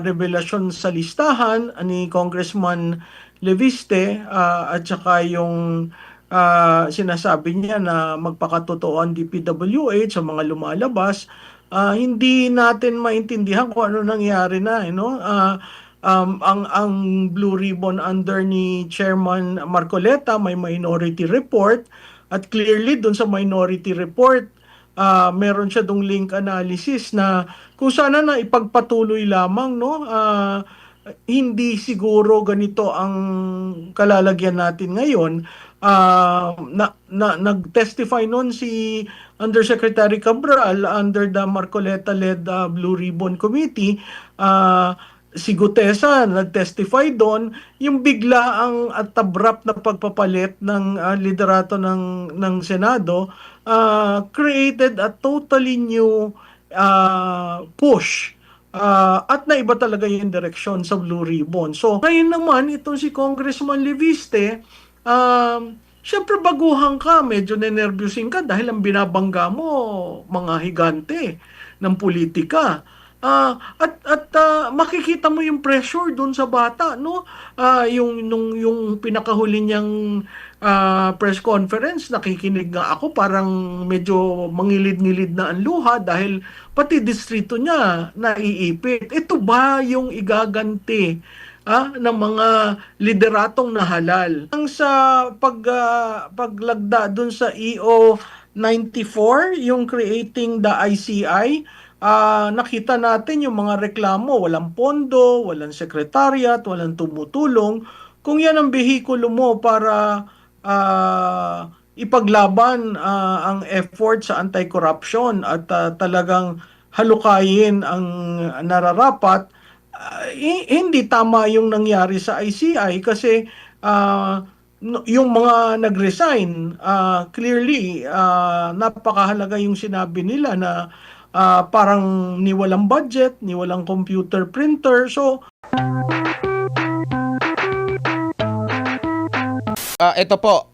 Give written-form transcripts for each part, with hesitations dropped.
revelasyon sa listahan ni Congressman Leviste, at saka yung sinasabi niya na magpakatotoo ang DPWH sa mga lumalabas, hindi natin maintindihan kung ano nangyari na, ang Blue Ribbon under ni Chairman Marcoleta may minority report, at clearly dun sa minority report, meron siya dong link analysis na kung sana na ipagpatuloy lamang, no, hindi siguro ganito ang kalalagyan natin ngayon. Nag-testify noon si Undersecretary Cabral under the Marcoleta-led Blue Ribbon Committee. Si Gutesa nag-testify doon, yung bigla ang at abrupt na pagpapalit ng liderato ng Senado created a totally new push, at naiba talaga yung direksyon sa Blue Ribbon. So, ngayon naman, itong si Congressman Leviste, syempre baguhan ka, medyo nenervyusin ka dahil ang binabangga mo, mga higante ng politika. Makikita mo yung pressure doon sa bata, no? Yung pinakahuli niyang press conference, nakikinig nga ako, parang medyo mangilid-ngilid na ang luha dahil pati distrito niya naiipit. Ito ba yung igaganti ng mga lideratong nahalal? Ang sa paglagda dun sa EO 94, yung creating the ICI, nakita natin yung mga reklamo, walang pondo, walang sekretariat, walang tumutulong. Kung yan ang behikulo mo para ipaglaban ang effort sa anti-corruption at talagang halukayin ang nararapat, hindi tama yung nangyari sa ICI kasi yung mga nag-resign, clearly napakahalaga yung sinabi nila na parang ni walang budget, ni walang computer printer. So, ito po,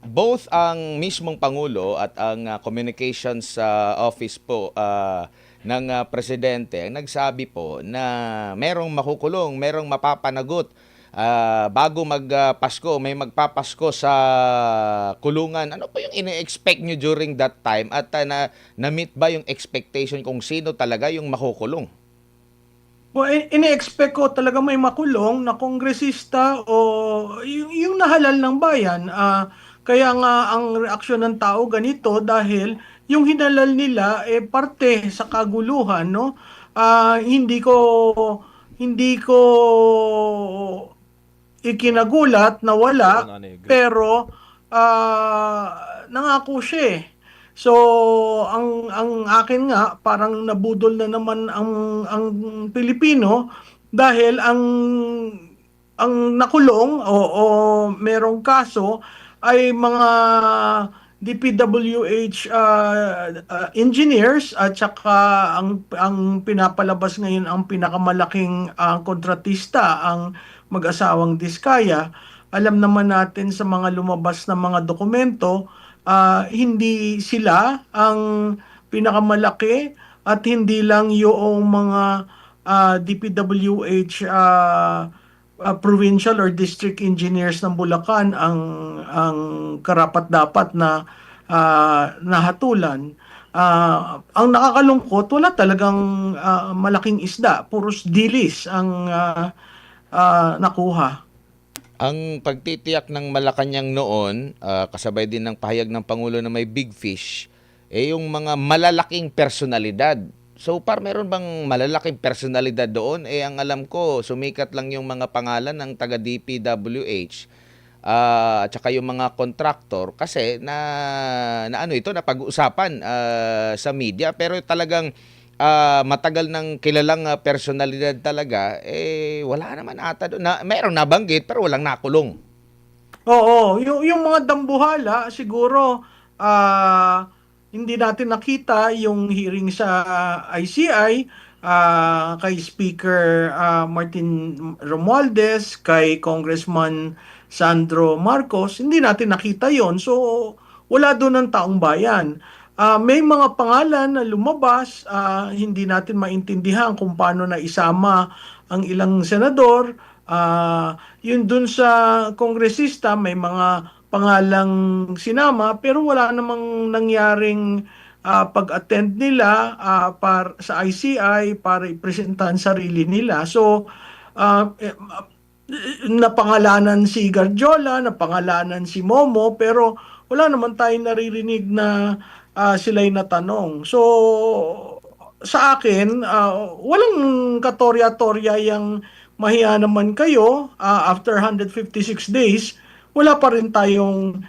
both ang mismong Pangulo at ang communications office po ng Presidente ang nagsabi po na merong makukulong, merong mapapanagot bago magpasko, may magpapasko sa kulungan. Ano po yung ine-expect nyo during that time at na-meet ba yung expectation kung sino talaga yung makukulong? well, ini-expect ko talaga may makulong na kongresista o yung nahalal ng bayan. Kaya nga ang reaksyon ng tao ganito dahil yung hinalal nila parte sa kaguluhan, no? Hindi ko ikinagulat na wala, pero nangako siya eh. So, ang akin nga parang nabudol na naman ang Pilipino dahil ang nakulong o merong kaso ay mga DPWH engineers, at saka ang pinapalabas ngayon ang pinakamalaking kontratista, ang mag-asawang Diskaya. Alam naman natin sa mga lumabas na mga dokumento, hindi sila ang pinakamalaki at hindi lang yung mga DPWH provincial or district engineers ng Bulacan ang karapat-dapat na nahatulan. Ang nakakalungkot, wala talagang malaking isda, puros dilis ang nakuha. Ang pagtitiyak ng Malacanang noon, kasabay din ng pahayag ng Pangulo na may big fish, yung mga malalaking personalidad. So, meron bang malalaking personalidad doon? Ang alam ko, sumikat lang yung mga pangalan ng taga-DPWH at saka yung mga contractor kasi na pag-uusapan sa media. Pero talagang matagal ng kilalang personalidad talaga, wala naman ata doon. Merong nabanggit pero walang nakulong. Oo, yung mga dambuhala, siguro, hindi natin nakita yung hearing sa ICI, kay Speaker Martin Romualdez, kay Congressman Sandro Marcos, hindi natin nakita yon. So, wala doon ng taong bayan. May mga pangalan na lumabas, hindi natin maintindihan kung paano na isama ang ilang senador. Yun dun sa kongresista, may mga pangalang sinama pero wala namang nangyaring pag-attend nila sa ICI para ipresentahan sarili nila. So, ah, eh, napangalanan si Garjola, napangalanan si Momo, pero wala naman tayong naririnig na sila'y natanong. So, sa akin, walang katorya-torya yung mahiya naman kayo. After 156 days, wala pa rin tayong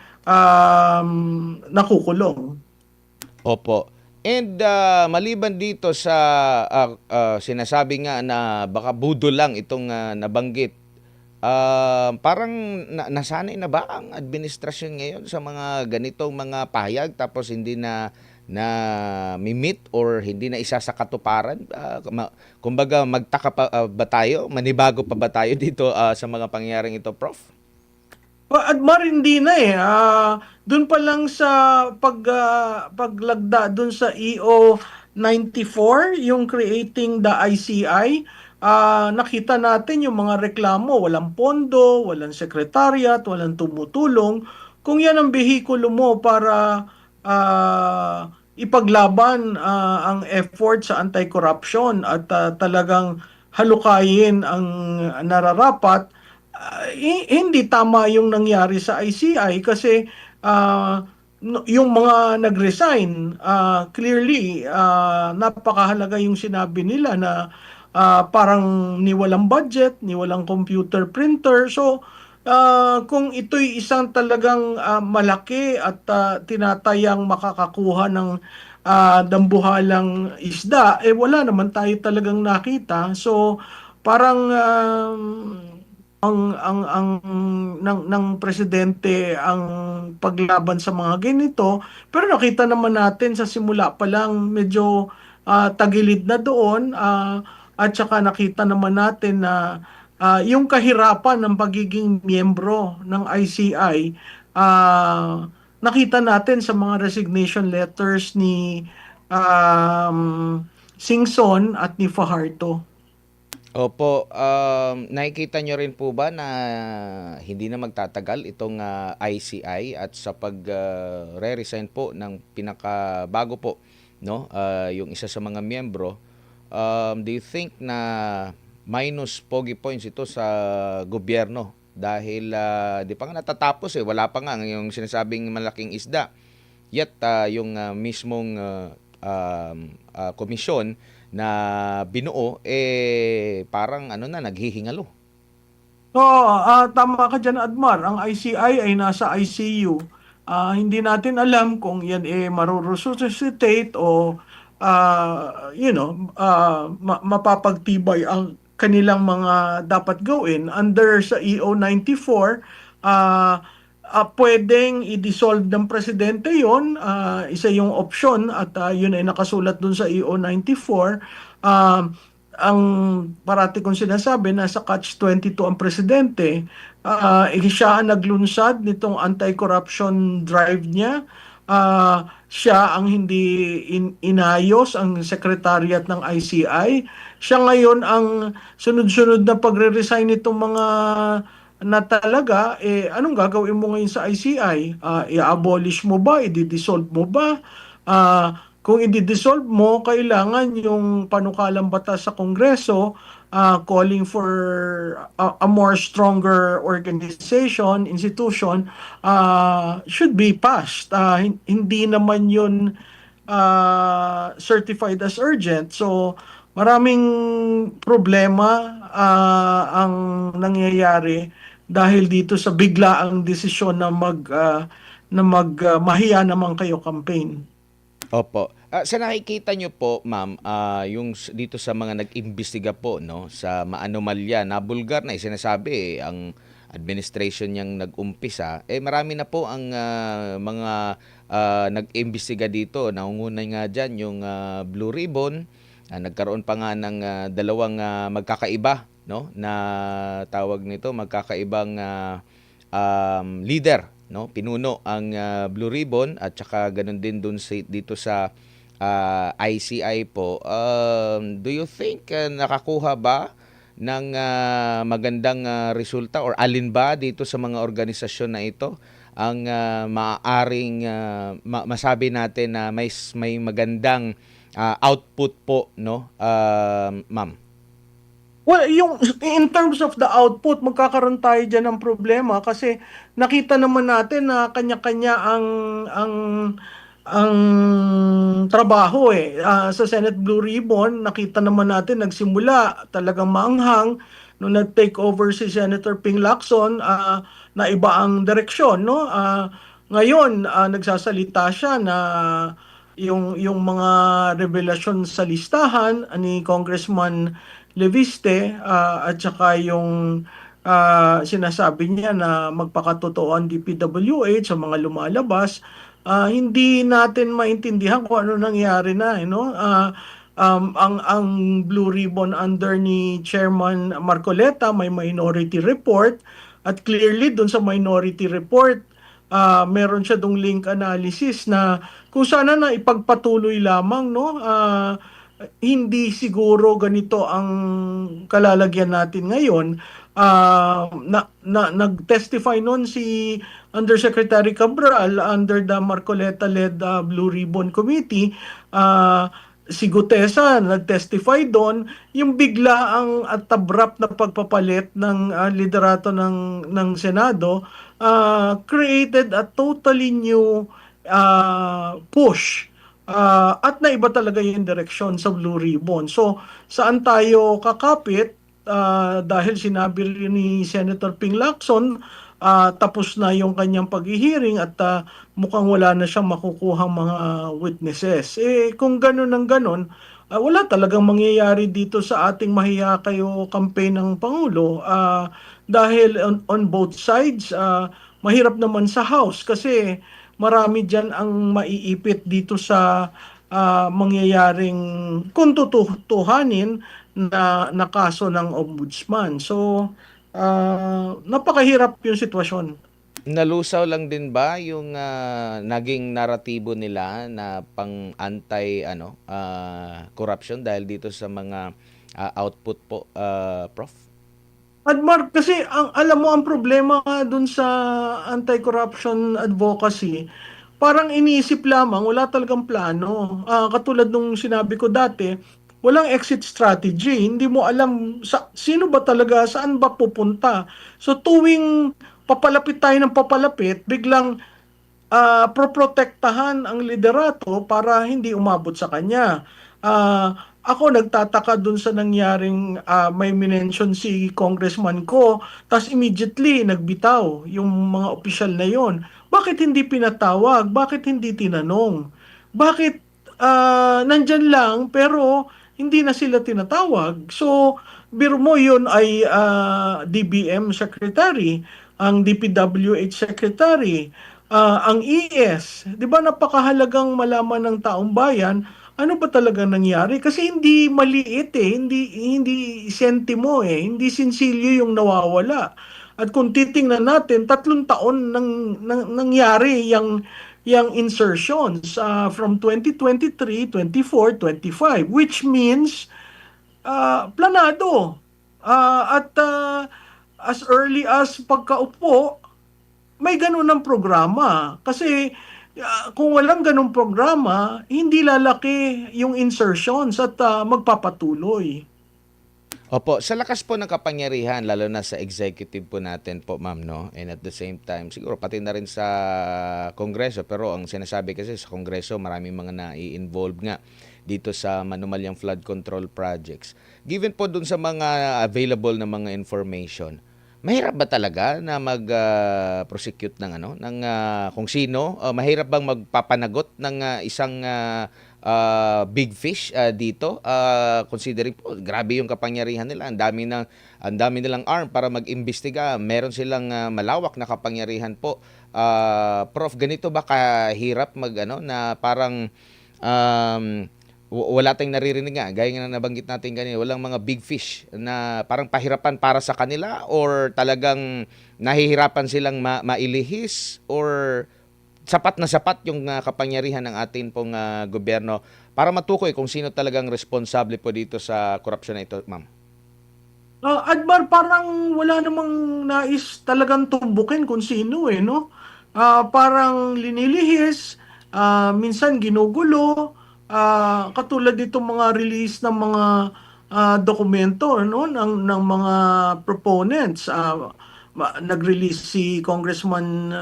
nakukulong. Opo. And maliban dito sa sinasabi nga na baka budol lang itong nabanggit, parang nasanay na ba ang administrasyon ngayon sa mga ganitong mga pahayag tapos hindi na mimit or hindi na isa sa katuparan? Kumbaga magtaka pa ba tayo? Manibago pa ba tayo dito sa mga pangyayaring ito, Prof? Admar hindi na eh. Doon pa lang sa paglagda doon sa EO 94, yung creating the ICI, nakita natin yung mga reklamo, walang pondo, walang secretariat, walang tumutulong. Kung yan ang behikulo mo para ipaglaban ang effort sa anti-corruption at talagang halukayin ang nararapat, hindi tama yung nangyari sa ICI kasi yung mga nag-resign, clearly napakahalaga yung sinabi nila na parang ni walang budget, ni walang computer printer. So kung ito'y isang talagang malaki at tinatayang makakakuha ng dambuhalang isda, eh wala naman tayo talagang nakita. So parang ang ng presidente ang paglaban sa mga ganito, pero nakita naman natin sa simula pa lang medyo tagilid na doon, at saka nakita naman natin na yung kahirapan ng pagiging miyembro ng ICI, nakita natin sa mga resignation letters ni Singson at ni Fajardo. Opo, nakikita nyo rin po ba na hindi na magtatagal itong ICI at sa pag-re-resign po ng pinakabago po, no? Yung isa sa mga miyembro, do you think na minus pogi points ito sa gobyerno? Dahil di pa nga natatapos wala pa nga yung sinasabing malaking isda. Yet yung mismong komisyon na binuo parang ano na naghihingalo. Oo, tama ka dyan, Admar. Ang ICI ay nasa ICU. Hindi natin alam kung yan maruresuscitate o mapapagtibay ang kanilang mga dapat gawin. Under sa EO 94, pwedeng i-dissolve ng presidente yon. Isa yung option at yun ay nakasulat dun sa EO 94. Ang parati kong sinasabi, nasa catch-22 ang presidente. Siya ang naglunsad nitong anti-corruption drive niya. Siya ang hindi inayos ang secretariat ng ICI. Siya ngayon ang sunod-sunod na pagre-resign nitong mga na talaga, anong gagawin mo ngayon sa ICI? I-abolish mo ba? I-dissolve mo ba? Kung i-dissolve mo, kailangan yung panukalang batas sa Kongreso calling for a more stronger organization, institution, should be passed. Hindi naman yun certified as urgent. So, maraming problema ang nangyayari dahil dito sa biglaang desisyon na mahiya naman kayo campaign. Opo. Sa nakikita nyo po, ma'am, dito sa mga nag-imbestiga po, no, sa maanomalya na bulgar na sinasabi ang administration niyang nag-umpisa, marami na po ang mga nag-imbestiga dito. Nangunguna nga dyan yung Blue Ribbon. Nagkaroon pa nga ng dalawang magkakaiba, no, na tawag nito, magkakaibang leader no? Pinuno ang Blue Ribbon at saka ganun din dito sa ICI po. Do you think nakakuha ba ng magandang resulta or alin ba dito sa mga organisasyon na ito ang maaaring masabi natin na may magandang output po, no? Ma'am. Well, yung in terms of the output, magkakaroon tayo diyan ng problema kasi nakita naman natin na kanya-kanya ang trabaho eh. Sa Senate Blue Ribbon, nakita naman natin nagsimula talagang maanghang nung nag-take over si Senator Ping Lacson, na iba ang direksyon, no? Ngayon, nagsasalita siya na yung mga revelasyon sa listahan ni Congressman Leviste, at saka yung sinasabi niya na magpakatotoo ang DPWH sa mga lumalabas, hindi natin maintindihan kung ano nangyari na, you know? Ang Blue Ribbon under ni Chairman Marcoleta may minority report, at clearly dun sa minority report, meron siya dong link analysis na kung sana na ipagpatuloy lamang, no, hindi siguro ganito ang kalalagyan natin ngayon. Nag-testify noon si Undersecretary Cabral under the Marcoleta-led Blue Ribbon Committee. Si Gutesa nag-testify doon, yung bigla ang at abrupt na pagpapalit ng liderato ng Senado created a totally new push, at naiba talaga yung direksyon sa Blue Ribbon. So, saan tayo kakapit? Dahil sinabi rin ni Senator Ping Lacson, tapos na yung kanyang paghihiring at mukhang wala na siyang makukuhang mga witnesses. Kung ganun ang ganun, wala talagang mangyayari dito sa ating mahiya kayo campaign ng Pangulo, dahil on both sides, mahirap naman sa House kasi marami dyan ang maiipit dito sa mangyayaring kung tutuhanin na kaso ng ombudsman. So, napakahirap yung sitwasyon. Nalusaw lang din ba yung naging naratibo nila na pang-anti corruption dahil dito sa mga output po, Prof? At Mark, kasi alam mo ang problema nga dun sa anti-corruption advocacy, parang iniisip lamang, wala talagang plano. Katulad nung sinabi ko dati, walang exit strategy. Hindi mo alam sino ba talaga, saan ba pupunta. So tuwing papalapit tayo ng papalapit, biglang proprotektahan ang liderato para hindi umabot sa kanya. Ako nagtataka dun sa nangyaring may minention si congressman ko, tas immediately nagbitaw yung mga opisyal na yon. Bakit hindi pinatawag? Bakit hindi tinanong? Bakit nandyan lang pero hindi na sila tinatawag? So, biro mo yun ay DBM Secretary, ang DPWH Secretary, ang ES. 'Di ba napakahalagang malaman ng taong bayan ano ba talaga nangyari? Kasi hindi maliit hindi sentimo hindi sensilyo yung nawawala. At kung titingnan natin, 3 taon nangyari yung insertions from 2023, 24, 25, which means planado. At as early as pagkaupo, may ganun ng programa. Kasi kung walang ganung programa, hindi lalaki yung insertions at magpapatuloy. Opo, sa lakas po ng kapangyarihan, lalo na sa executive po natin po, ma'am, no? And at the same time, siguro pati na rin sa Kongreso, pero ang sinasabi kasi sa Kongreso, maraming mga nai-involve nga dito sa manumalyang flood control projects. Given po dun sa mga available na mga information, mahirap ba talaga na mag-prosecute ng kung sino? Mahirap bang magpapanagot ng isang big fish dito, considering po grabe yung kapangyarihan nila, ang dami nilang arm para mag-imbestiga, meron silang malawak na kapangyarihan po. Prof, ganito ba kahirap na parang wala tayong naririnig nga, gaya nga na nabanggit natin kanina, walang mga big fish na parang pahirapan para sa kanila or talagang nahihirapan silang mailihis or sapat yung kapangyarihan ng atin pong gobyerno para matukoy kung sino talagang responsable po dito sa korupsyon na ito, ma'am. Admar, parang wala namang nais talagang tumbukin kung sino no? Parang linilihis, minsan ginugulo, katulad ditong mga release ng mga dokumento no ng mga proponents. Nag-release si Congressman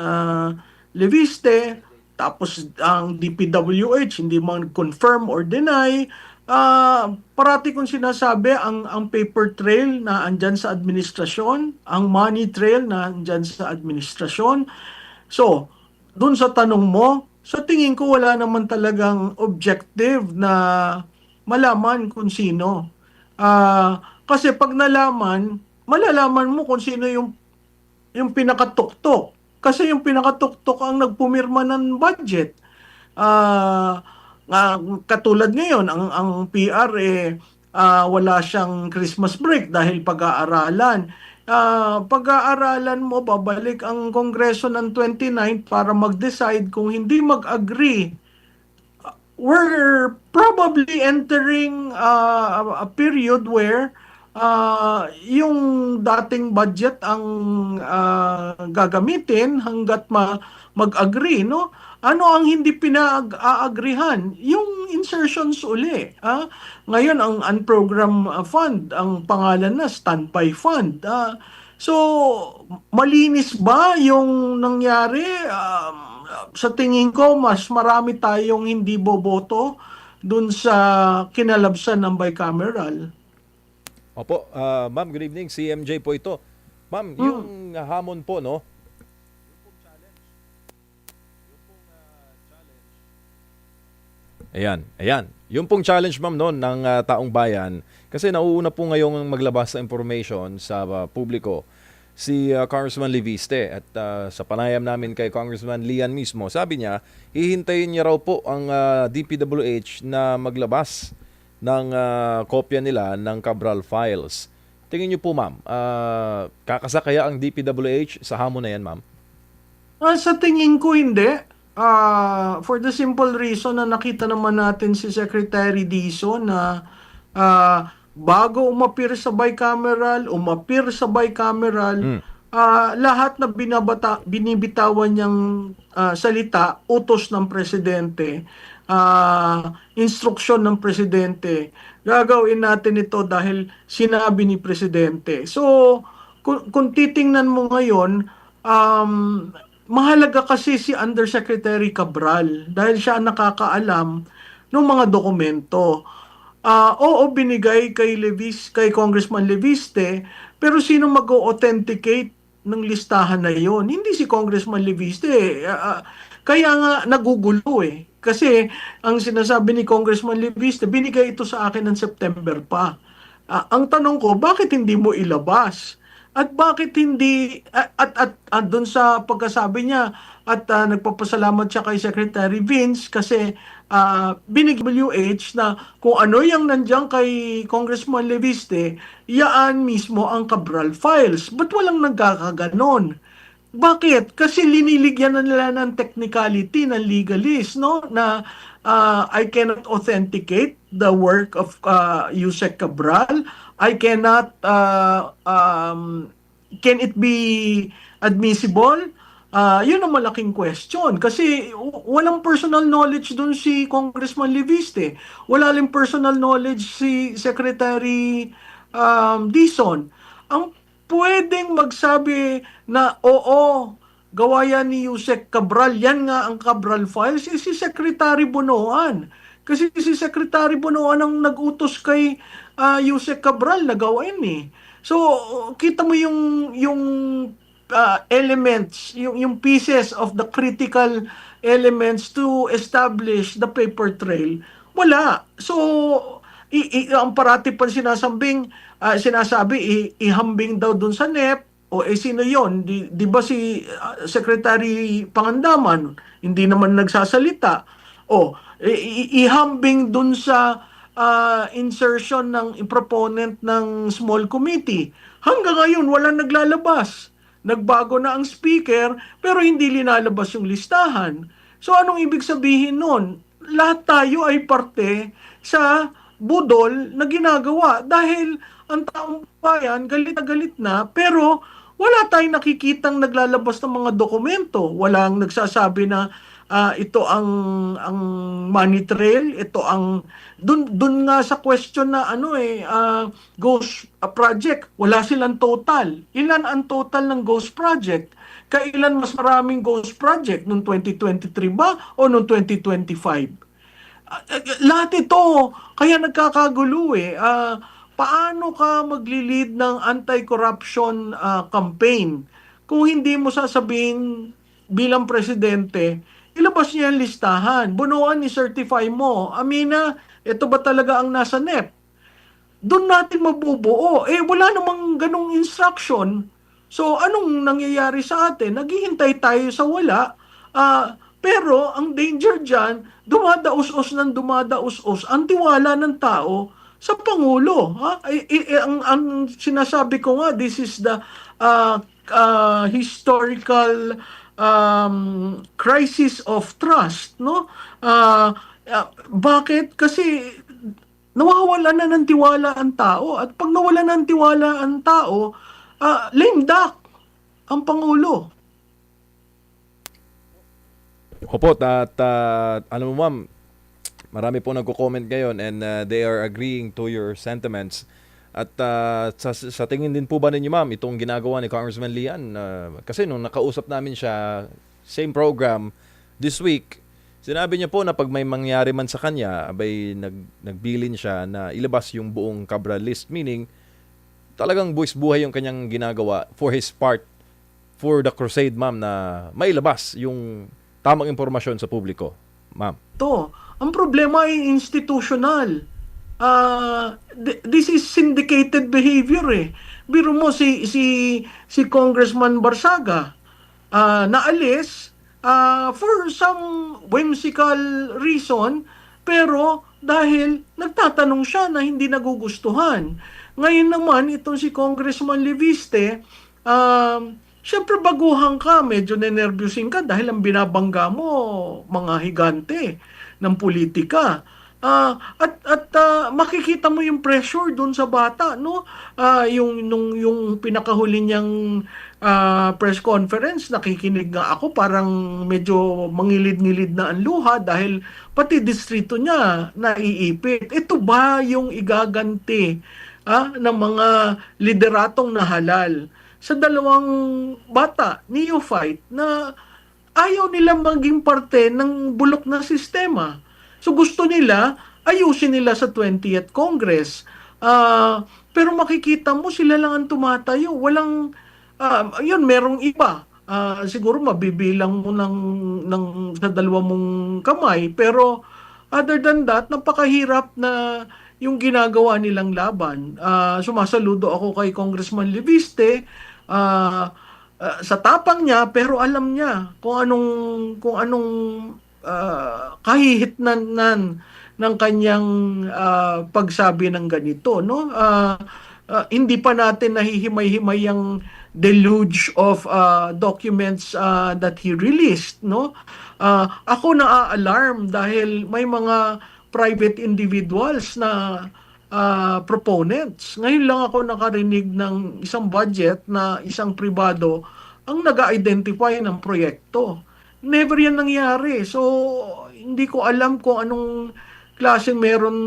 Leviste, tapos ang DPWH hindi man confirm or deny. Parati kong sinasabi ang paper trail na andyan sa administrasyon, ang money trail na andyan sa administrasyon. So, dun sa tanong mo, sa tingin ko wala naman talagang objective na malaman kung sino. Kasi pag nalaman, malalaman mo kung sino yung pinakatuktok. Kasi yung pinakatuktok ang nagpumirma ng budget. Ah, katulad ngayon, ang PR wala siyang Christmas break dahil pag-aaralan. Pag-aaralan mo, babalik ang Kongreso ng 29 para mag-decide kung hindi mag-agree. We're probably entering a period where yung dating budget ang gagamitin hanggat mag-agree, no? Ano ang hindi pinag-aagrihan? Yung insertions uli. Ngayon, ang unprogram fund, ang pangalan na standby fund. So, malinis ba yung nangyari? Sa tingin ko, mas marami tayong hindi boboto dun sa kinalabsan ng bicameral. Opo, ma'am, good evening. Si MJ po ito. Ma'am, yung hamon po, no? Ayan. Yung pong challenge, ma'am, no, ng taong bayan, kasi nauuna po ngayong maglabas ng information sa publiko si Congressman Leviste at sa panayam namin kay Congressman Lian mismo, sabi niya, hihintayin niya raw po ang DPWH na maglabas ng kopya nila ng Cabral Files. Tingin niyo po, ma'am, kakasakaya ang DPWH sa hamon na yan, ma'am? Sa tingin ko hindi. For the simple reason na nakita naman natin si Secretary Dizon na bago umapir sa bicameral, lahat na binibitawan niyang salita, utos ng presidente, instruksyon ng presidente. Gagawin natin ito dahil sinabi ni presidente. So, kung titingnan mo ngayon, mahalaga kasi si Undersecretary Cabral dahil siya ang nakakaalam ng mga dokumento. Oo, binigay kay Congressman Leviste, pero sino mag-authenticate ng listahan na yon? Hindi si Congressman Leviste. Kaya nga nagugulo Kasi ang sinasabi ni Congressman Leviste, binigay ito sa akin ng September pa. Ang tanong ko, bakit hindi mo ilabas? At bakit hindi at doon sa pagkasabi niya at nagpapasalamat siya kay Secretary Vince kasi WH na kung ano yung nandiyan kay Congressman Leviste, yaan mismo ang Cabral Files. Ba't walang nagkakaganon? Bakit? Kasi liniligyan na nila ng technicality, ng legalist, no? Na I cannot authenticate the work of Yusek Cabral. I cannot, can it be admissible? Yun ang malaking question. Kasi walang personal knowledge dun si Congressman Leviste. Wala rin personal knowledge si Secretary Dizon. Ang pwedeng magsabi na oo, gawa yan ni Yusek Cabral, yan nga ang Cabral Files, si Secretary Bonoan. Kasi si Secretary Bonoan ang nag-utos kay Yusek Cabral na gawin So, kita mo yung elements, yung pieces of the critical elements to establish the paper trail. Wala. So, ang parati pa sinasabi, ihambing daw dun sa NEP, o sino yon? Di ba si Secretary Pangandaman, hindi naman nagsasalita. Ihambing dun sa insertion ng proponent ng small committee. Hanggang ngayon, walang naglalabas. Nagbago na ang speaker, pero hindi linalabas yung listahan. So anong ibig sabihin nun? Lahat tayo ay parte sa budol na ginagawa dahil ang taong bayan galit na pero wala tayong nakikitang naglalabas ng mga dokumento. Walang nagsasabi na ito ang money trail, ito ang dun nga sa question na ghost project, wala silang total. Ilan ang total ng ghost project? Kailan mas maraming ghost project? Noong 2023 ba o noong 2025? Lahat ito, kaya nagkakagulo eh. Paano ka magli-lead ng anti-corruption campaign kung hindi mo sasabihin bilang presidente, ilabas niya ang listahan, bunuan i-certify mo, Amina, ito ba talaga ang nasa NEP? Doon natin mabubuo. Wala namang ganong instruction. So, anong nangyayari sa atin? Naghihintay tayo sa wala. Pero, ang danger dyan, dumadaos-os ng dumadaos-os ang tiwala ng tao sa Pangulo. Ang sinasabi ko nga, this is the historical crisis of trust. No? Bakit? Kasi nawawala na ng tiwala ang tao. At pag nawala ng tiwala ang tao, lame duck ang Pangulo. Opo, at alam mo ma'am, marami po nagko-comment ngayon and they are agreeing to your sentiments. At sa tingin din po ba ninyo ma'am, itong ginagawa ni Congressman Lian, kasi nung nakausap namin siya, same program, this week, sinabi niya po na pag may mangyari man sa kanya, abay nagbilin siya na ilabas yung buong Cabral list. Meaning, talagang buwis-buhay yung kanyang ginagawa for his part, for the crusade, ma'am, na mailabas yung tamang impormasyon sa publiko, ma'am. Ang problema ay institutional. This is syndicated behavior eh. Biro mo si Congressman Barsaga, naalis for some whimsical reason, pero dahil nagtatanong siya na hindi nagugustuhan. Ngayon naman, itong si Congressman Leviste, syempre baguhan ka, medyo nenervyusin ka dahil ang binabangga mo, mga higante ng politika. Makikita mo yung pressure doon sa bata, no? Yung pinakahuli niyang press conference, nakikinig nga ako, parang medyo mangilid-ngilid na ang luha dahil pati distrito niya naiipit. Ito ba yung igaganti ng mga lideratong nahalal sa dalawang bata, neophyte, na ayaw nila maging parte ng bulok na sistema? So gusto nila, ayusin nila sa 20th Congress. Pero makikita mo, sila lang ang tumatayo. Walang, merong iba. Siguro mabibilang mo sa dalawa mong kamay. Pero other than that, napakahirap na yung ginagawa nilang laban. Sumasaludo ako kay Congressman Leviste sa tapang niya, pero alam niya kung anong kahihitnan ng kanyang pagsabi ng ganito, no? Hindi pa natin nahihimay-himay ang deluge of documents that he released, no? Ako na-alarm dahil may mga private individuals na proponents. Ngayon lang ako nakarinig ng isang budget na isang pribado ang nag-identify ng proyekto. Never yan nangyari. So, hindi ko alam kung anong klaseng meron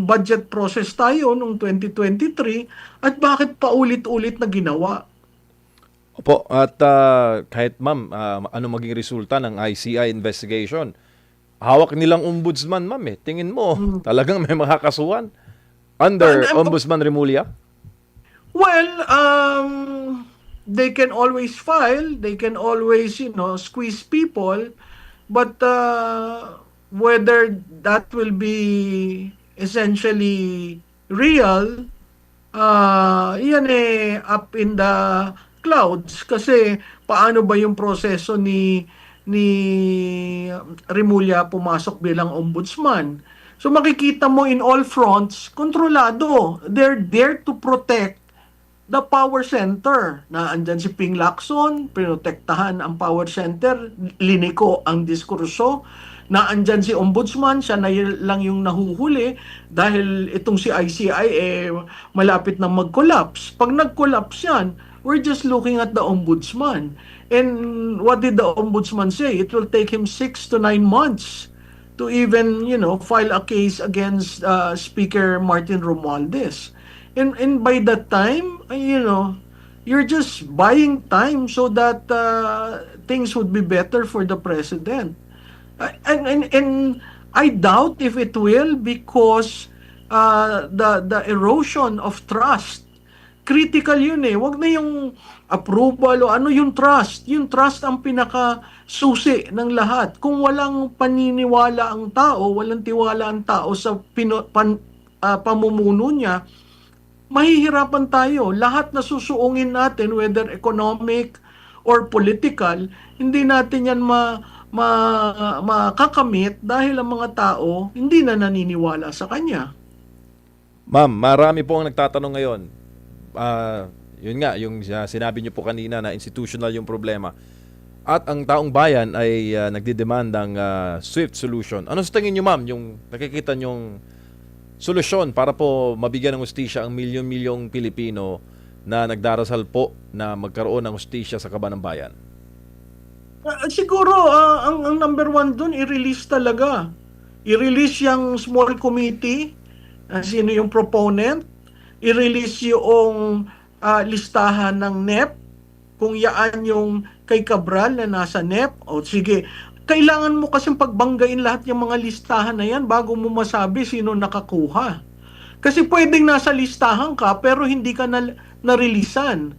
budget process tayo noong 2023 at bakit paulit-ulit na ginawa. Opo, at kahit ma'am, ano maging resulta ng ICI investigation, hawak nilang ombudsman, ma'am eh. Tingin mo, talagang may makakasuhan under Ombudsman Remulla? Well, they can always file, they can always, squeeze people, but whether that will be essentially real, yan up in the clouds. Kasi paano ba yung proseso ni ni Remulla pumasok bilang ombudsman. So makikita mo in all fronts, kontrolado. They're there to protect the power center. Na andyan si Ping Lacson, pinotektahan ang power center, liniko ang diskurso. Na andyan si ombudsman, siya na lang yung nahuhuli dahil itong si ICI malapit na mag-collapse. Pag nag-collapse yan, we're just looking at the ombudsman. And what did the ombudsman say? It will take him 6 to 9 months to even, file a case against Speaker Martin Romualdez. And by that time, you're just buying time so that things would be better for the president. And I doubt if it will, because the erosion of trust, critical yun eh. Wag na yung approval o ano, yung trust. Yung trust ang pinaka-susi ng lahat. Kung walang paniniwala ang tao, walang tiwala ang tao sa pamumuno niya, mahihirapan tayo. Lahat na susuungin natin, whether economic or political, hindi natin yan makakamit dahil ang mga tao hindi na naniniwala sa kanya. Ma'am, marami po ang nagtatanong ngayon. Yun nga, yung sinabi niyo po kanina na institutional yung problema. At ang taong bayan ay nagdidemand ng swift solution. Ano sa tingin niyo, ma'am, yung nakikita niyong solusyon para po mabigyan ng hustisya ang milyon-milyong Pilipino na nagdarasal po na magkaroon ng hustisya sa kaban ng bayan? Siguro, ang number one dun, i-release talaga. I-release yung small committee, sino yung proponent, i-release yung listahan ng NEP, kung yaan yung kay Cabral na nasa NEP, o sige, kailangan mo kasing pagbanggain lahat yung mga listahan na yan bago mo masabi sino nakakuha. Kasi pwedeng nasa listahan ka pero hindi ka na-releasean.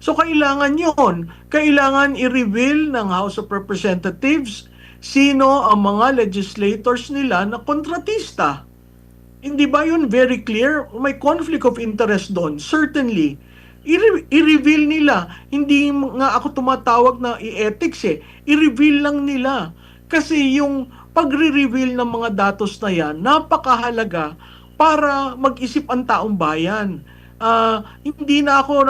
So kailangan yon. Kailangan i-reveal ng House of Representatives sino ang mga legislators nila na kontratista. Hindi ba yun very clear? May conflict of interest doon. Certainly. I-reveal nila. Hindi nga ako tumatawag na i-ethics eh. I-reveal lang nila. Kasi yung pagre-reveal ng mga datos na yan, napakahalaga para mag-isip ang taong bayan. Hindi na ako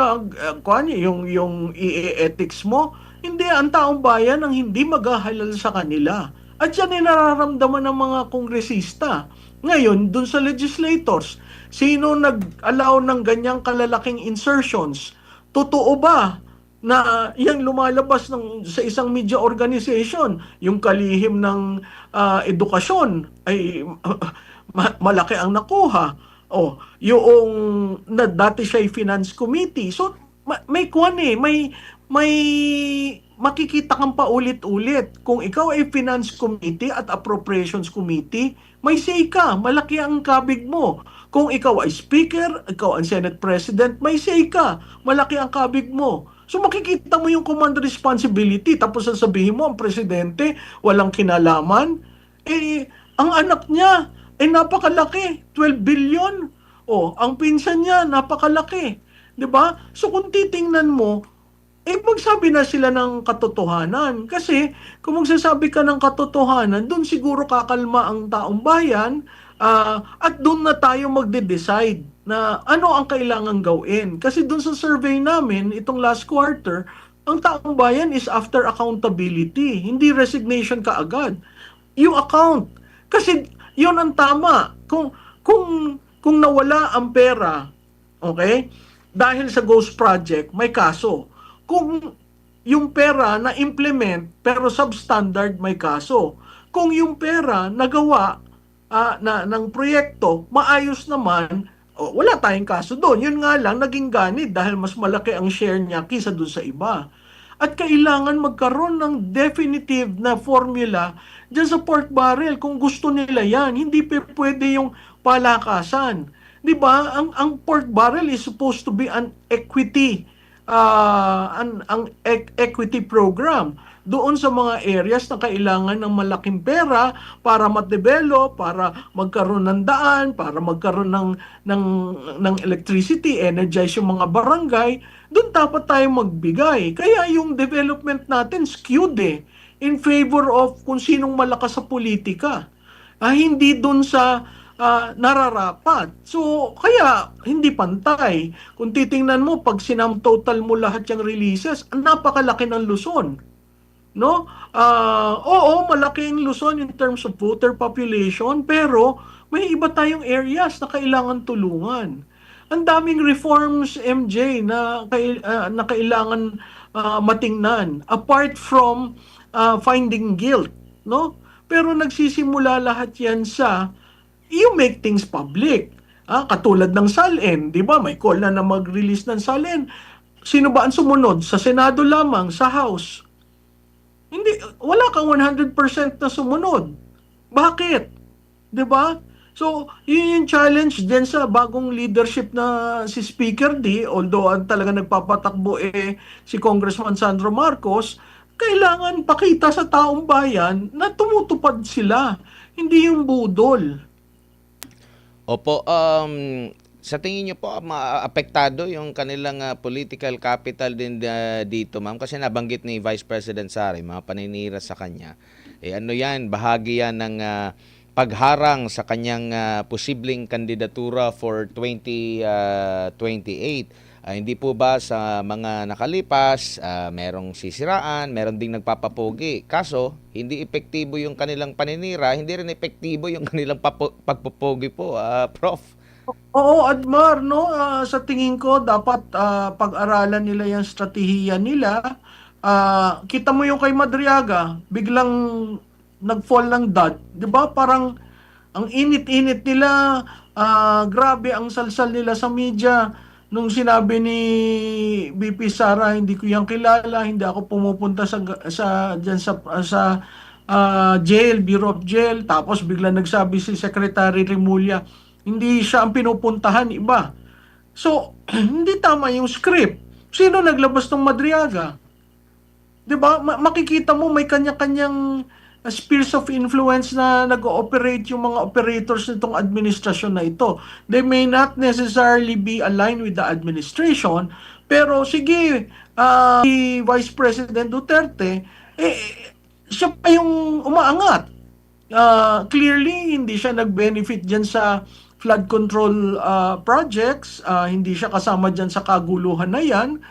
yung i-ethics mo. Hindi, ang taong bayan ang hindi maghahalal sa kanila. At yan ay nararamdaman ng mga kongresista. Ngayon, dun sa legislators, sino nag-allow ng ganyang kalalaking insertions? Totoo ba na yung lumalabas sa isang media organization, yung kalihim ng edukasyon ay malaki ang nakuha? O, yung na dati siya'y finance committee. So, may makikita kang paulit-ulit. Kung ikaw ay finance committee at appropriations committee, may say ka, malaki ang kabig mo. Kung ikaw ay speaker, ikaw ang Senate President, may say ka, malaki ang kabig mo. So makikita mo yung command responsibility, tapos sasabihin mo ang presidente, walang kinalaman. Ang anak niya ay napakalaki, 12 billion. Ang pinsan niya, napakalaki. 'Di ba? So kung titingnan mo, magsabi na sila ng katotohanan. Kasi kung magsasabi ka ng katotohanan, doon siguro kakalma ang taong bayan at doon na tayo magde-decide na ano ang kailangan gawin. Kasi doon sa survey namin, itong last quarter, ang taong bayan is after accountability. Hindi resignation kaagad. You account. Kasi yun ang tama. Kung nawala ang pera, okay, dahil sa Ghost Project, may kaso. Kung yung pera na implement pero substandard, may kaso. Kung yung pera nagawa ng proyekto, maayos naman, wala tayong kaso doon. Yun nga lang, naging ganid dahil mas malaki ang share niya kisa doon sa iba. At kailangan magkaroon ng definitive na formula dyan sa pork barrel kung gusto nila yan. Hindi pwede yung palakasan. Di ba? Ang pork barrel is supposed to be an equity equity program doon sa mga areas na kailangan ng malaking pera para ma-develop, para magkaroon ng daan, para magkaroon ng electricity, energize yung mga barangay. Doon dapat tayo magbigay. Kaya yung development natin skewed eh. in favor of kung sinong malakas sa politika. Hindi dun sa nararapat. So, kaya hindi pantay. Kung titingnan mo, pag total mo lahat yung releases, ang napakalaki ng Luzon. No? Oo, malaki ang Luzon in terms of voter population, pero may iba tayong areas na kailangan tulungan. Ang daming reforms, MJ, na kailangan matingnan apart from finding guilt, no? Pero nagsisimula lahat 'yan sa you make things public. Katulad ng SALN, 'di ba? May call na mag-release ng SALN. Sino ba ang sumunod? Sa Senado lamang, sa House. Hindi, wala kang 100% na sumunod. Bakit? 'Di ba? So, yun yung challenge din sa bagong leadership na si Speaker D, although ang talaga nagpapatakbo si Congressman Sandro Marcos, kailangan pakita sa taong bayan na tumutupad sila, hindi yung budol. Opo, sa tingin niyo po maapektado yung kanilang political capital din dito, ma'am? Kasi nabanggit ni Vice President Sara, yung mga paninira sa kanya. Ano yan, bahagi yan ng pagharang sa kanyang posibleng kandidatura for 2028. Hindi po ba sa mga nakalipas, merong sisiraan, meron ding nagpapapogi. Kaso, hindi epektibo yung kanilang paninira, hindi rin epektibo yung kanilang pagpupogi po, Prof. Oo, Admar, no? Sa tingin ko, dapat pag-aralan nila yung strategiya nila. Kita mo yung kay Madriaga, biglang nag-fall ng dot. 'Di ba? Parang ang init-init nila, grabe ang salsal nila sa media. Nung sinabi ni BP Sara, hindi ko yan kilala, hindi ako pumupunta sa jail, Bureau of Jail. Tapos bigla nagsabi si Secretary Remulla, hindi siya ang pinupuntahan, iba. So, hindi tama yung script. Sino naglabas ng Madriaga? 'Di ba? Makikita mo may kanya-kanyang spheres of influence na nag-ooperate yung mga operators nitong administrasyon na ito. They may not necessarily be aligned with the administration, pero sige, si Vice President Duterte, siya pa yung umaangat. Clearly, hindi siya nag-benefit dyan sa flood control projects. Hindi siya kasama dyan sa kaguluhan na yan.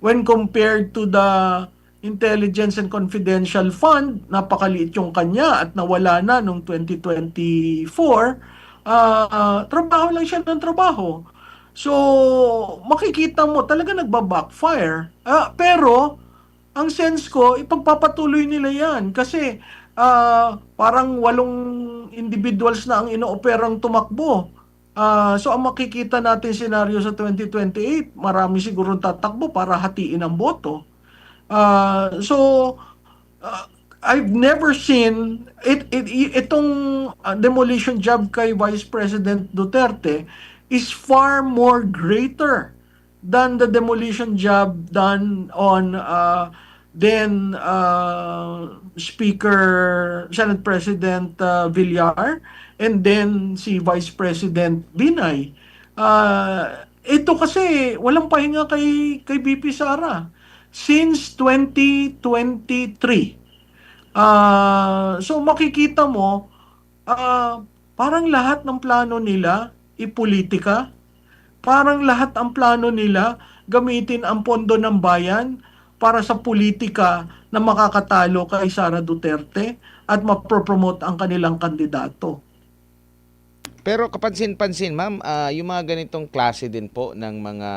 When compared to the Intelligence and Confidential Fund, napakaliit yung kanya at nawala na noong 2024. Trabaho lang siya ng trabaho. So, makikita mo talaga nagba-backfire. Pero, ang sense ko, ipagpapatuloy nila yan. Kasi, parang 8 individuals na ang inooperang tumakbo. So, ang makikita natin senaryo sa 2028, marami siguro tatakbo para hatiin ang boto. So, I've never seen itong demolition job kay Vice President Duterte is far more greater than the demolition job done on then Senate President Villar and then si Vice President Binay. Ito kasi walang pahinga kay BP Sara since 2023. So makikita mo, parang lahat ng plano nila ipolitika, parang lahat ang plano nila gamitin ang pondo ng bayan para sa politika na makakatalo kay Sara Duterte at mapropromote ang kanilang kandidato. Pero kapansin-pansin, ma'am, yung mga ganitong klase din po ng mga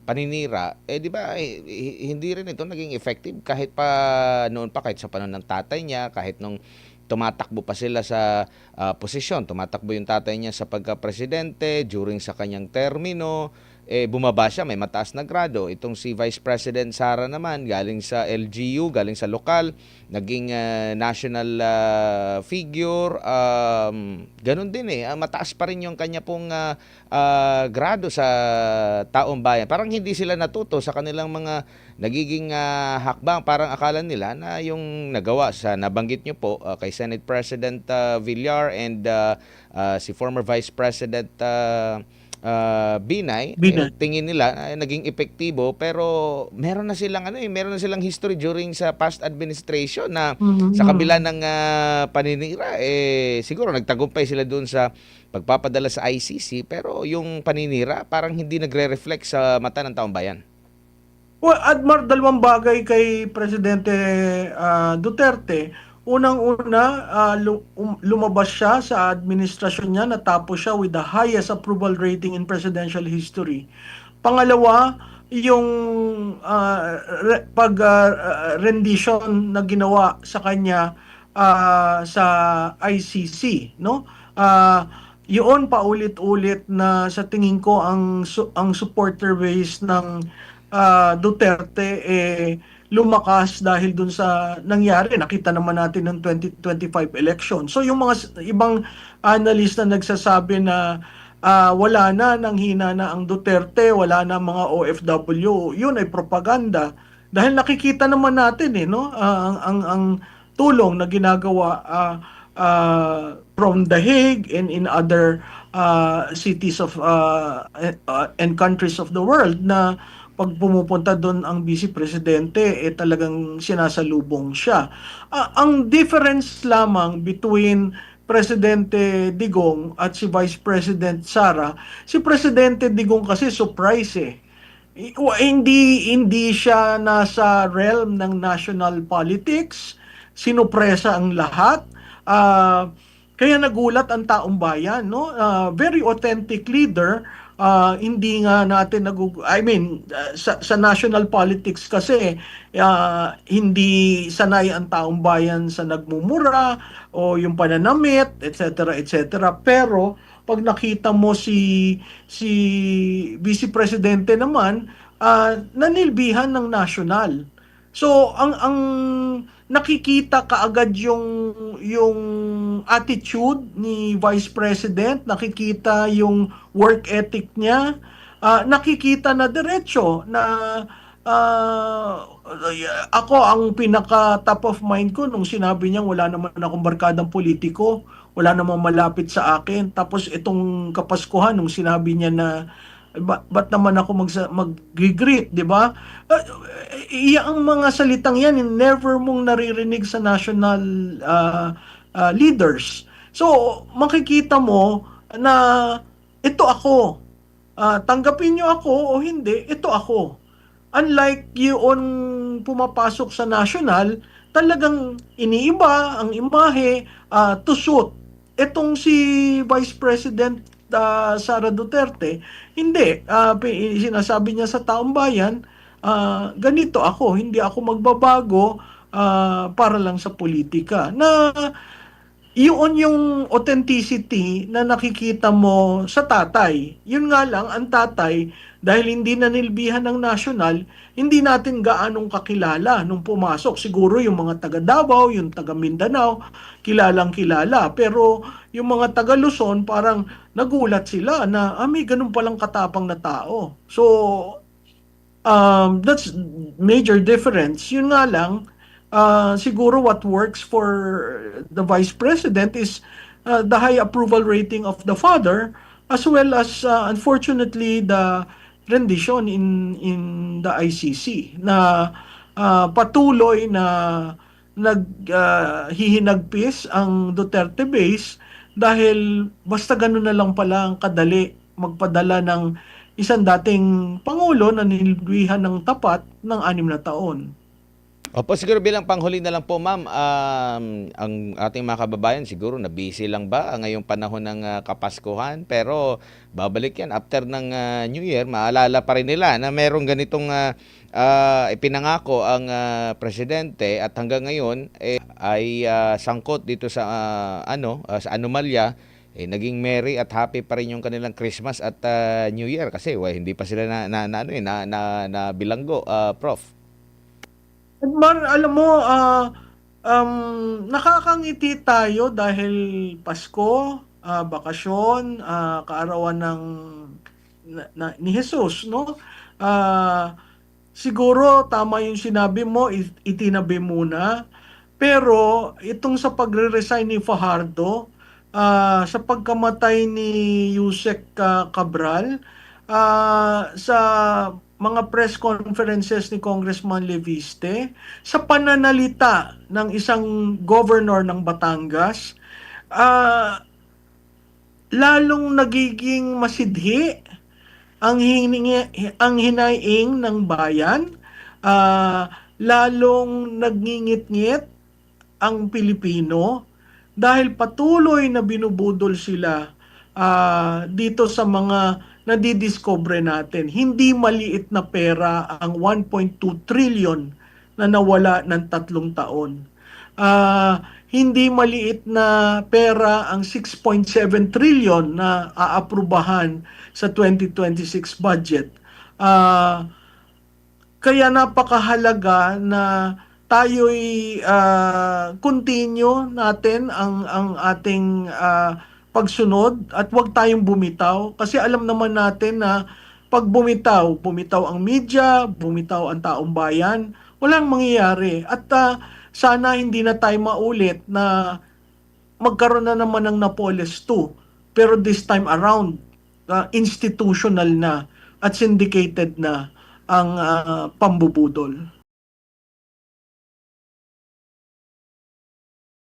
paninira, di ba, hindi rin ito naging effective kahit pa noon pa, kahit sa panahon ng tatay niya, kahit nung tumatakbo pa sila sa posisyon, tumatakbo yung tatay niya sa pagka-presidente, during sa kanyang termino, bumaba siya, may mataas na grado. Itong si Vice President Sara naman, galing sa LGU, galing sa lokal, naging national figure, ganun din mataas pa rin yung kanya pong grado sa taong bayan. Parang hindi sila natuto sa kanilang mga nagiging hakbang. Parang akala nila na yung nagawa sa nabanggit nyo po kay Senate President Villar and si former Vice President Binay, Binay. tingin nila naging epektibo, pero meron na silang meron na silang history during sa past administration na sa kabila ng paninira, siguro nagtagumpay sila doon sa pagpapadala sa ICC, pero yung paninira parang hindi nagre-reflect sa mata ng taong bayan. Well, Admar, dalawang bagay kay Presidente Duterte. Unang-una, lumabas siya sa administrasyon niya, natapos siya with the highest approval rating in presidential history. Pangalawa, yung rendition na ginawa sa kanya sa ICC, no? Yun paulit-ulit na sa tingin ko ang supporter base ng Duterte lumakas dahil dun sa nangyari. Nakita naman natin ng 2025 election. So yung mga ibang analyst na nagsasabi na wala na, nanghina na ang Duterte, wala na mga OFW, yun ay propaganda. Dahil nakikita naman natin no, ang tulong na ginagawa from The Hague and in other cities of and countries of the world na pag pumupunta doon ang vice presidente, talagang sinasalubong siya. Ang difference lamang between Presidente Digong at si Vice President Sara, si Presidente Digong kasi surprise hindi siya nasa realm ng national politics, sinupresa ang lahat. Kaya nagulat ang taong bayan, no? Very authentic leader. Hindi nga natin sa national politics kasi hindi sanay ang taong bayan sa nagmumura o yung pananamit, etc., etc. Pero pag nakita mo si Vice Presidente naman, nanilbihan ng national. So ang nakikita kaagad yung attitude ni Vice President, nakikita yung work ethic niya, nakikita na diretso na ako ang pinaka top of mind ko nung sinabi niya wala naman akong barkadang politiko, wala namang malapit sa akin. Tapos itong Kapaskuhan nung sinabi niya na ba't naman ako mag-greet, di ba? Ang mga salitang yan, never mong naririnig sa national leaders. So, makikita mo na ito ako. Tanggapin nyo ako o hindi, ito ako. Unlike yung pumapasok sa national, talagang iniiba ang imahe to suit. Itong si Vice President Sara Duterte, hindi. Sinasabi niya sa taong bayan, ganito ako, hindi ako magbabago para lang sa politika. Na yun yung authenticity na nakikita mo sa tatay. Yun nga lang, ang tatay, dahil hindi nanilbihan ng national, hindi natin gaanong kakilala nung pumasok. Siguro yung mga taga Davao, yung taga Mindanao, kilalang kilala. Pero yung mga taga Luzon, parang nagulat sila na may ganun palang katapang na tao. So, that's major difference. Yun nga lang, siguro what works for the Vice President is the high approval rating of the father, as well as unfortunately the rendition in the ICC na patuloy na hihinagpis ang Duterte base dahil basta ganun na lang pala ang kadali magpadala ng isang dating Pangulo na nilbihan ng tapat ng 6 na taon. Opo, siguro bilang panghuli na lang po, ma'am, ang ating mga kababayan siguro na busy lang ba ngayong panahon ng Kapaskuhan, pero babalik yan after ng New Year, maalala pa rin nila na merong ganitong ipinangako ang presidente at hanggang ngayon ay sangkot dito sa sa anomalya. Naging merry at happy pa rin yung kanilang Christmas at New Year kasi hindi pa sila na bilanggo, Prof. Mar, alam mo, nakakangiti tayo dahil Pasko, bakasyon, kaarawan ni Jesus, no? Siguro tama yung sinabi mo, itinabi muna. Pero itong sa pagre-resign ni Fajardo, sa pagkamatay ni Yusek Cabral, sa mga press conferences ni Congressman Leviste, sa pananalita ng isang governor ng Batangas, ah, lalong nagiging masidhi ang hinaing ng bayan, lalong nagngingit-ngit ang Pilipino dahil patuloy na binubudol sila dito sa mga nadidiscover natin. Hindi maliit na pera ang 1.2 trillion na nawala ng 3 taon. Hindi maliit na pera ang 6.7 trillion na aaprubahan sa 2026 budget. Kaya napakahalaga na tayo'y continue natin ang ating pagsunod at huwag tayong bumitaw kasi alam naman natin na pag bumitaw ang media, bumitaw ang taong bayan, walang mangyayari. At sana hindi na tayo maulit na magkaroon na naman ng Napoles 2. Pero this time around, institutional na at syndicated na ang pambubudol.